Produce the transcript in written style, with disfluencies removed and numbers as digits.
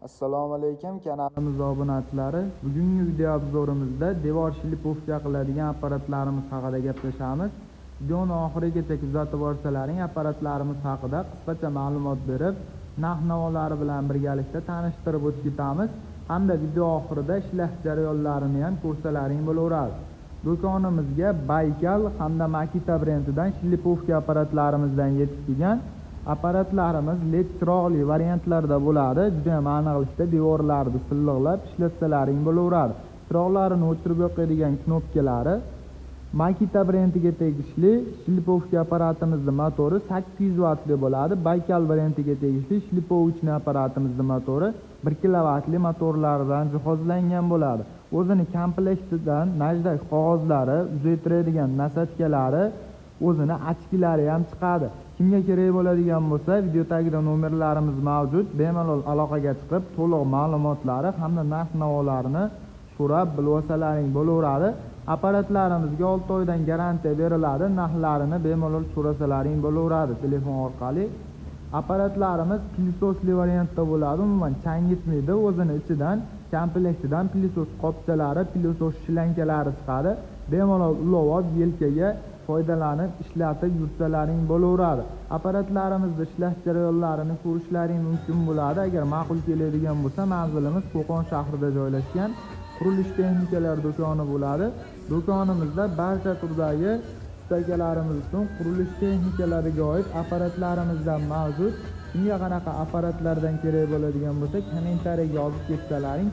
Assalomu alaykum kanalimiz obunachilari. Bugungi video obzorimizda devor shlipovka qiladigan apparatlarimiz haqida gaplashamiz. Videoni oxirigacha kuzatib borsalaring apparatlarimiz haqida qisqacha ma'lumot berib, narx-navolari bilan birgalikda tanishtirib o'tib ketamiz. Hamda video oxirida ishlash jarayonlarini ham ko'rsalaring bo'laveradi. Do'konimizga Baykal hamda Makita brendidan shlipovka apparatlarimizdan yetib kelgan apparatlarimiz LED chiroqli variantlarda bo'ladi. Juda ham aniqlikda devorlarni silliqlab ishlatsalaring bo'laveradi. Chiroqlarini o'chirib yoqadigan knopkalari Makita brendiga tegishli shlipovka apparatimizning motori 800 vattli bo'ladi. Baykal brendiga tegishli shlipovchni apparatimizning motori 1 kilovatli motorlar bilan jihozlangan bo'ladi. O'zini komplektidan najdek qog'ozlari, uzaytiradigan nasatkalari, o'zini ochkilari ham chiqadi. Kimga kerak bo'ladigan bo'lsa, video tagida nomerlarimiz mavjud. Bemalol aloqaga chiqib, to'liq ma'lumotlari hamda narx-navolarini so'rab bilib olsalaring bo'laveradi. Apparatlarimizga 6 oydan garantiya beriladi. Narxlarini bemalol so'rasalaring bo'laveradi telefon orqali. Apparatlarimiz pilsosli variantda bo'ladi. Umuman changitmaydi. O'zini ichidan komplektidan pilsos qopchalari, pilsos shlankalari chiqadi. Bemalol ulov yelkaga foydalanib ishlatib yursalaring bo'laveradi. Apparatlarimizda ishlash jarayonlarini ko'rishlaring mumkin bo'ladi. Agar ma'qul keladigan bo'lsa, manzilimiz Qo'qon shahrida joylashgan qurilish texnikalari do'koni bo'ladi. Do'konimizda barcha turdagi ustakalarimiz uchun qurilish texnikalariga oid apparatlarimizdan mavjud. Kimga qanaqa apparatlardan kerak bo'ladigan bo'lsa, kommentariyaga yozib ketsalaring.